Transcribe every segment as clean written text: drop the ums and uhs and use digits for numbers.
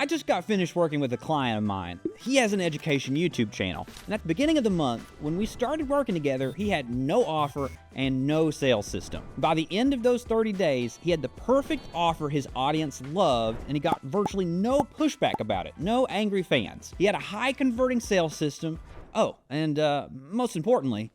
I just got finished working with a client of mine. He has an education YouTube channel, and at the beginning of the month, when we started working together, he had no offer and no sales system. By the end of those 30 days, he had the perfect offer his audience loved, and he got virtually no pushback about it, no angry fans. He had a high converting sales system. Oh, and most importantly,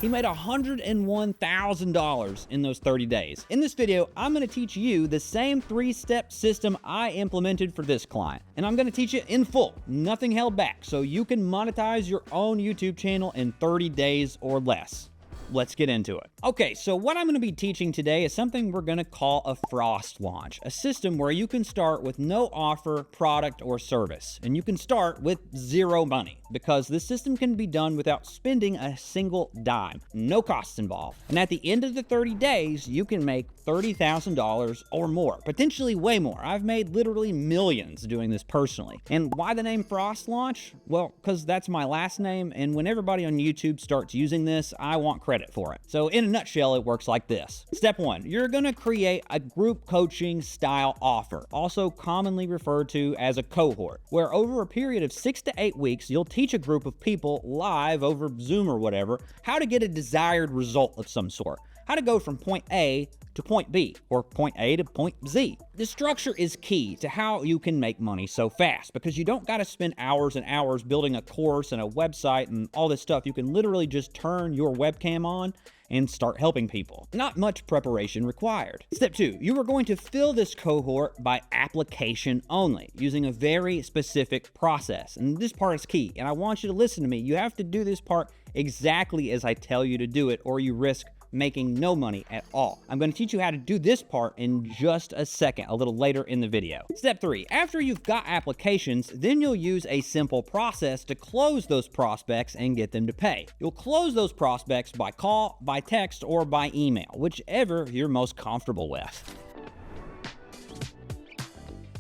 he made $101,000 in those 30 days. In this video, I'm gonna teach you the same 3-step system I implemented for this client. And I'm gonna teach it in full, nothing held back, so you can monetize your own YouTube channel in 30 days or less. Let's get into it. Okay, so what I'm gonna be teaching today is something we're gonna call a frost launch, a system where you can start with no offer, product, or service. And you can start with zero money because this system can be done without spending a single dime, no costs involved. And at the end of the 30 days, you can make $30,000 or more, potentially way more. I've made literally millions doing this personally. And why the name Frost Launch? Well, because that's my last name, and when everybody on YouTube starts using this, I want credit for it. So in a nutshell, it works like this. Step 1, you're gonna create a group coaching style offer, also commonly referred to as a cohort, where over a period of 6 to 8 weeks, you'll teach a group of people live over Zoom or whatever, how to get a desired result of some sort. How to go from point A to point B, or point A to point Z. The structure is key to how you can make money so fast, because you don't gotta spend hours and hours building a course and a website and all this stuff. You can literally just turn your webcam on and start helping people. Not much preparation required. Step 2, you are going to fill this cohort by application only, using a very specific process. And this part is key, and I want you to listen to me. You have to do this part exactly as I tell you to do it, or you risk making no money at all. I'm going to teach you how to do this part in just a second, a little later in the video. Step 3, after you've got applications, then you'll use a simple process to close those prospects and get them to pay. You'll close those prospects by call, by text, or by email, whichever you're most comfortable with.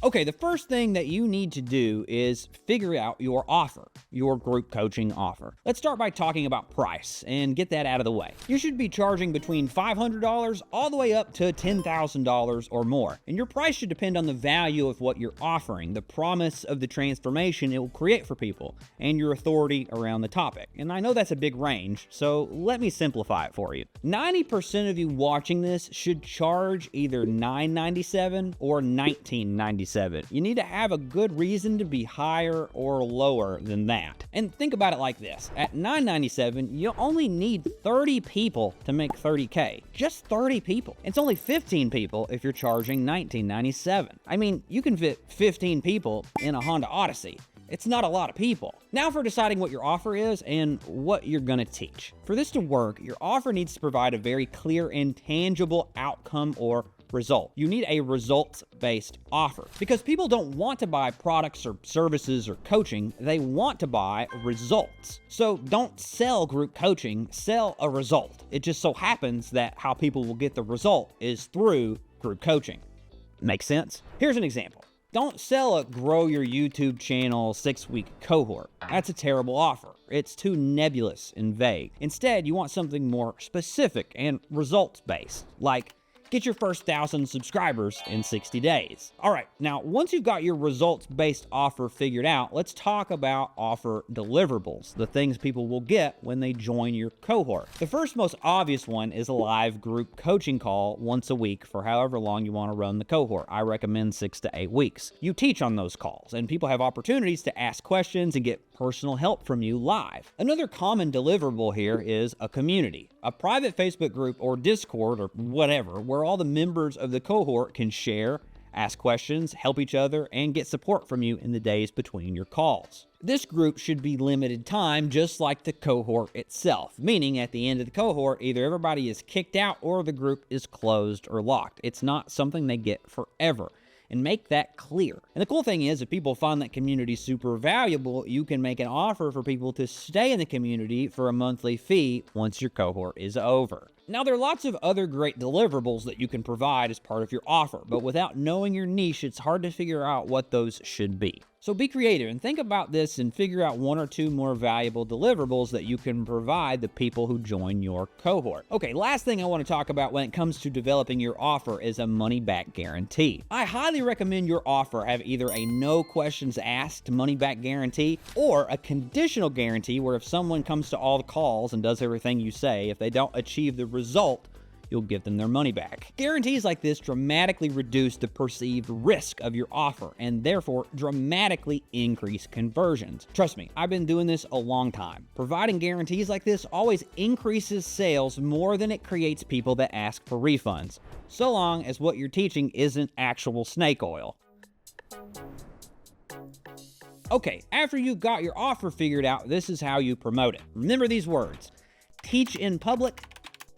Okay, the first thing that you need to do is figure out your offer, your group coaching offer. Let's start by talking about price and get that out of the way. You should be charging between $500 all the way up to $10,000 or more. And your price should depend on the value of what you're offering, the promise of the transformation it will create for people, and your authority around the topic. And I know that's a big range, so let me simplify it for you. 90% of you watching this should charge either $9.97 or $19.97. You need to have a good reason to be higher or lower than that. And think about it like this. At $9.97, you only need 30 people to make 30K. Just 30 people. It's only 15 people if you're charging $19.97. I mean, you can fit 15 people in a Honda Odyssey. It's not a lot of people. Now for deciding what your offer is and what you're gonna teach. For this to work, your offer needs to provide a very clear and tangible outcome or result. You need a results-based offer because people don't want to buy products or services or coaching, they want to buy results. So don't sell group coaching, sell a result. It just so happens that how people will get the result is through group coaching. Make sense? Here's an example. Don't sell a grow your YouTube channel 6-week cohort. That's a terrible offer. It's too nebulous and vague. Instead, you want something more specific and results-based, like get your first 1,000 subscribers in 60 days. All right, now once you've got your results-based offer figured out, let's talk about offer deliverables, the things people will get when they join your cohort. The first most obvious one is a live group coaching call once a week for however long you want to run the cohort. I recommend 6 to 8 weeks. You teach on those calls, and people have opportunities to ask questions and get personal help from you live. Another common deliverable here is a community, a private Facebook group or Discord or whatever, where all the members of the cohort can share, ask questions, help each other, and get support from you in the days between your calls. This group should be limited time, just like the cohort itself, meaning at the end of the cohort, either everybody is kicked out or the group is closed or locked. It's not something they get forever. And make that clear. And the cool thing is, if people find that community super valuable, you can make an offer for people to stay in the community for a monthly fee once your cohort is over. Now, there are lots of other great deliverables that you can provide as part of your offer, but without knowing your niche, it's hard to figure out what those should be. So be creative and think about this and figure out 1 or 2 more valuable deliverables that you can provide the people who join your cohort. Okay, last thing I want to talk about when it comes to developing your offer is a money-back guarantee. I highly recommend your offer have either a no questions asked money-back guarantee or a conditional guarantee where if someone comes to all the calls and does everything you say, if they don't achieve the result, you'll give them their money back. Guarantees like this dramatically reduce the perceived risk of your offer and therefore dramatically increase conversions. Trust me, I've been doing this a long time. Providing guarantees like this always increases sales more than it creates people that ask for refunds, so long as what you're teaching isn't actual snake oil. Okay, after you've got your offer figured out, this is how you promote it. Remember these words: teach in public,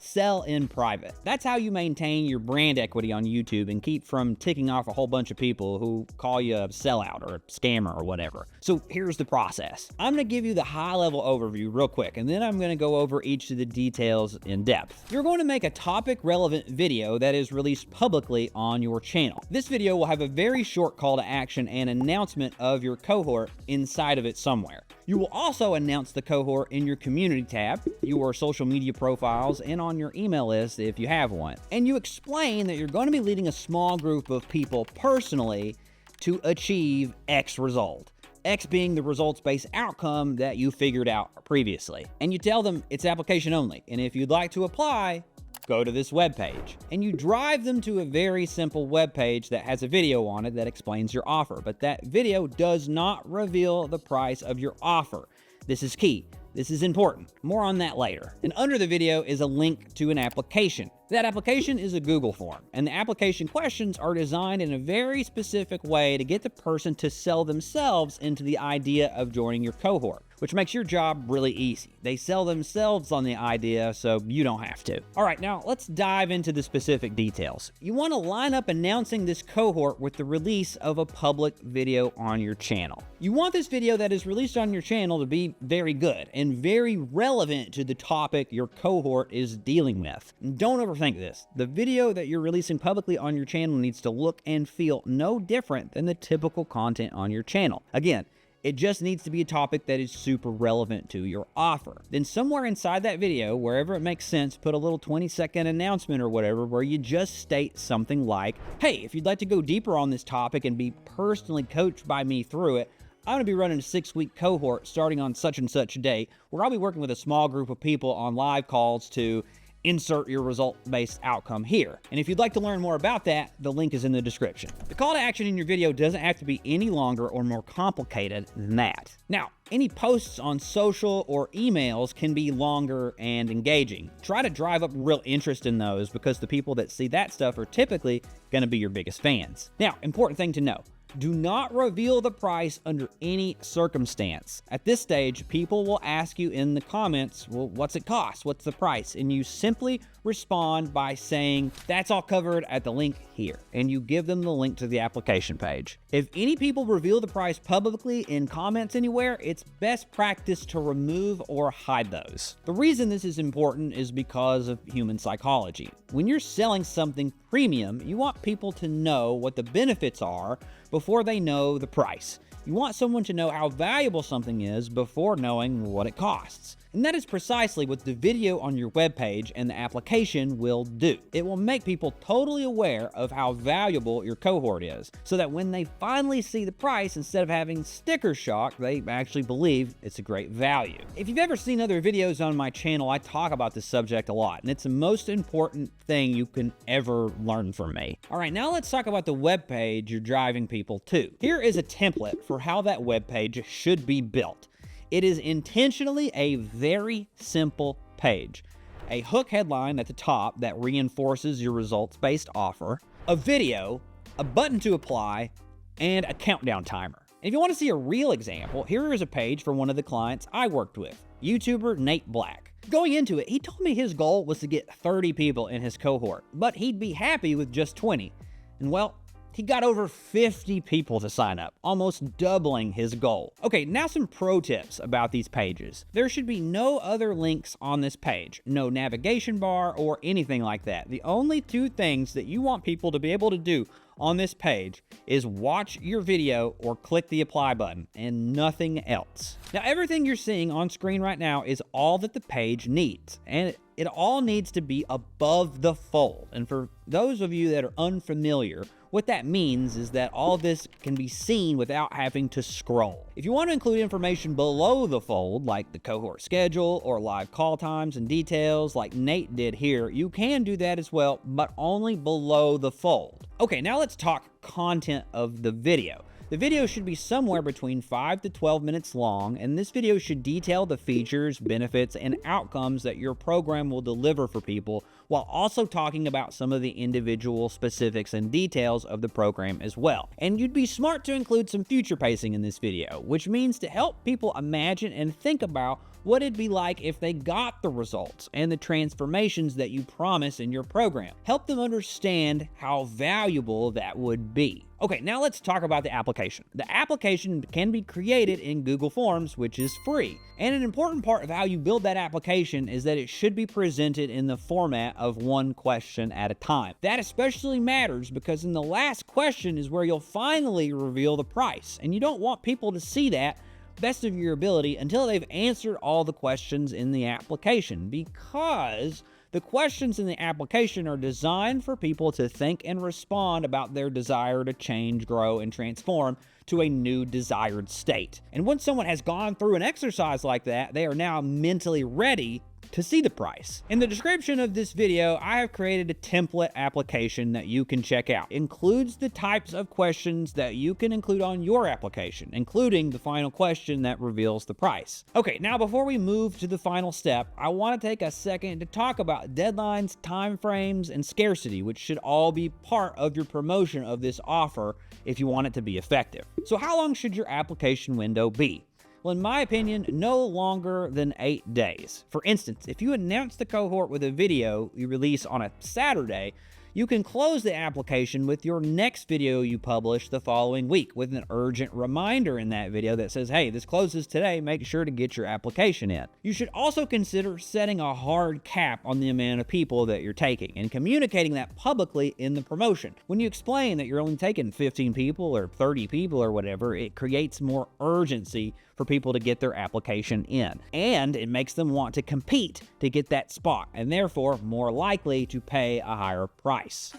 sell in private. That's how you maintain your brand equity on YouTube and keep from ticking off a whole bunch of people who call you a sellout or a scammer or whatever. So here's the process. I'm going to give you the high-level overview real quick, and then I'm going to go over each of the details in depth. You're going to make a topic-relevant video that is released publicly on your channel. This video will have a very short call to action and announcement of your cohort inside of it somewhere. You will also announce the cohort in your community tab, your social media profiles, and on your email list if you have one. And you explain that you're going to be leading a small group of people personally to achieve X result. X being the results-based outcome that you figured out previously. And you tell them it's application only. And if you'd like to apply, go to this webpage. And you drive them to a very simple webpage that has a video on it that explains your offer. But that video does not reveal the price of your offer. This is key. This is important. More on that later. And under the video is a link to an application. That application is a Google form, and the application questions are designed in a very specific way to get the person to sell themselves into the idea of joining your cohort, which makes your job really easy. They sell themselves on the idea, so you don't have to. All right, now let's dive into the specific details. You want to line up announcing this cohort with the release of a public video on your channel. You want this video that is released on your channel to be very good and very relevant to the topic your cohort is dealing with. Don't overthink this. The video that you're releasing publicly on your channel needs to look and feel no different than the typical content on your channel. Again, it just needs to be a topic that is super relevant to your offer. Then somewhere inside that video, wherever it makes sense, put a little 20-second announcement or whatever where you just state something like, hey, if you'd like to go deeper on this topic and be personally coached by me through it, I'm going to be running a 6-week cohort starting on such and such a date where I'll be working with a small group of people on live calls to insert your result-based outcome here. And if you'd like to learn more about that, the link is in the description. The call to action in your video doesn't have to be any longer or more complicated than that. Now, any posts on social or emails can be longer and engaging. Try to drive up real interest in those because the people that see that stuff are typically going to be your biggest fans. Now, important thing to know. Do not reveal the price under any circumstance. At this stage, people will ask you in the comments, well, what's it cost? What's the price? And you simply respond by saying, that's all covered at the link here. And you give them the link to the application page. If any people reveal the price publicly in comments anywhere, it's best practice to remove or hide those. The reason this is important is because of human psychology. When you're selling something premium, you want people to know what the benefits are before they know the price. You want someone to know how valuable something is before knowing what it costs. And that is precisely what the video on your webpage and the application will do. It will make people totally aware of how valuable your cohort is, so that when they finally see the price, instead of having sticker shock, they actually believe it's a great value. If you've ever seen other videos on my channel, I talk about this subject a lot, and it's the most important thing you can ever learn from me. All right, now let's talk about the webpage you're driving people to. Here is a template for how that webpage should be built. It is intentionally a very simple page. A hook headline at the top that reinforces your results-based offer, a video, a button to apply, and a countdown timer. And if you want to see a real example, here is a page for one of the clients I worked with, YouTuber Nate Black. Going into it, he told me his goal was to get 30 people in his cohort, but he'd be happy with just 20. And well, he got over 50 people to sign up, almost doubling his goal. Okay, now some pro tips about these pages. There should be no other links on this page, no navigation bar or anything like that. The only two things that you want people to be able to do on this page is watch your video or click the apply button and nothing else. Now, everything you're seeing on screen right now is all that the page needs, and it all needs to be above the fold. And for those of you that are unfamiliar, what that means is that all this can be seen without having to scroll. If you want to include information below the fold, like the cohort schedule or live call times and details like Nate did here, you can do that as well, but only below the fold. Okay, now let's talk content of the video. The video should be somewhere between 5 to 12 minutes long, and this video should detail the features, benefits, and outcomes that your program will deliver for people, while also talking about some of the individual specifics and details of the program as well. And you'd be smart to include some future pacing in this video, which means to help people imagine and think about what it'd be like if they got the results and the transformations that you promise in your program. Help them understand how valuable that would be. Okay, now let's talk about the application. The application can be created in Google Forms, which is free. And an important part of how you build that application is that it should be presented in the format of one question at a time. That especially matters because in the last question is where you'll finally reveal the price. And you don't want people to see that best of your ability until they've answered all the questions in the application, because the questions in the application are designed for people to think and respond about their desire to change, grow, and transform to a new desired state. And once someone has gone through an exercise like that, they are now mentally ready to see the price. In the description of this video, I have created a template application that you can check out. It includes the types of questions that you can include on your application, including the final question that reveals the price. Okay, now before we move to the final step, I want to take a second to talk about deadlines, timeframes, and scarcity, which should all be part of your promotion of this offer if you want it to be effective. So how long should your application window be? Well, in my opinion, no longer than 8 days. For instance, if you announce the cohort with a video you release on a Saturday, you can close the application with your next video you publish the following week with an urgent reminder in that video that says, hey, this closes today, make sure to get your application in. You should also consider setting a hard cap on the amount of people that you're taking and communicating that publicly in the promotion. When you explain that you're only taking 15 people or 30 people or whatever, it creates more urgency for people to get their application in. And it makes them want to compete to get that spot, and therefore more likely to pay a higher price.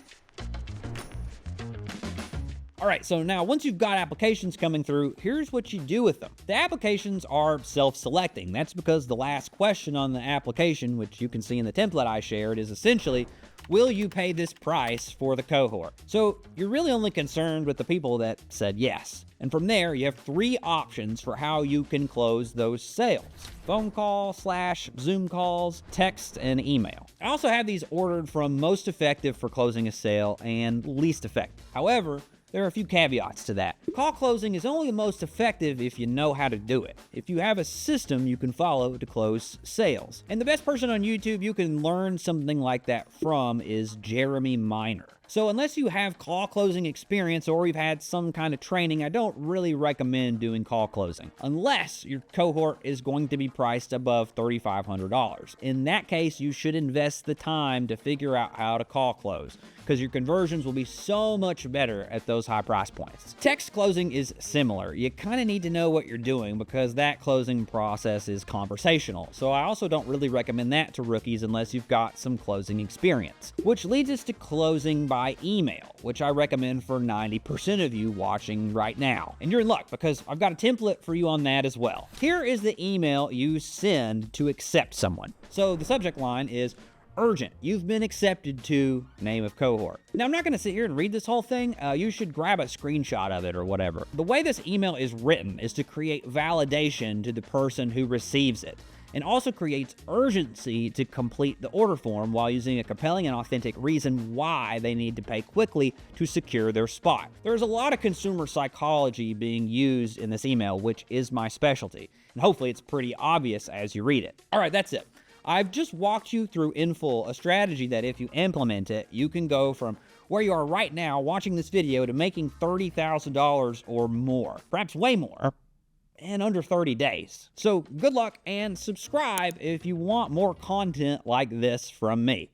All right, so now once you've got applications coming through, here's what you do with them. The applications are self-selecting. That's because the last question on the application, which you can see in the template I shared, is essentially, will you pay this price for the cohort? So you're really only concerned with the people that said yes. And from there, you have 3 options for how you can close those sales: phone call / Zoom calls, text, and email. I also have these ordered from most effective for closing a sale and least effective. However, there are a few caveats to that. Call closing is only the most effective if you know how to do it, if you have a system you can follow to close sales. And the best person on YouTube you can learn something like that from is Jeremy Miner. So unless you have call closing experience or you've had some kind of training, I don't really recommend doing call closing unless your cohort is going to be priced above $3,500. In that case, you should invest the time to figure out how to call close, because your conversions will be so much better at those high price points. Text closing is similar. You kind of need to know what you're doing because that closing process is conversational. So I also don't really recommend that to rookies unless you've got some closing experience. Which leads us to closing by email, which I recommend for 90% of you watching right now. And you're in luck because I've got a template for you on that as well. Here is the email you send to accept someone. So the subject line is urgent. You've been accepted to name of cohort. Now, I'm not going to sit here and read this whole thing. You should grab a screenshot of it or whatever. The way this email is written is to create validation to the person who receives it, and also creates urgency to complete the order form while using a compelling and authentic reason why they need to pay quickly to secure their spot. There's a lot of consumer psychology being used in this email, which is my specialty, and hopefully it's pretty obvious as you read it. All right, that's it. I've just walked you through in full a strategy that if you implement it, you can go from where you are right now watching this video to making $30,000 or more, perhaps way more, in under 30 days. So good luck and subscribe if you want more content like this from me.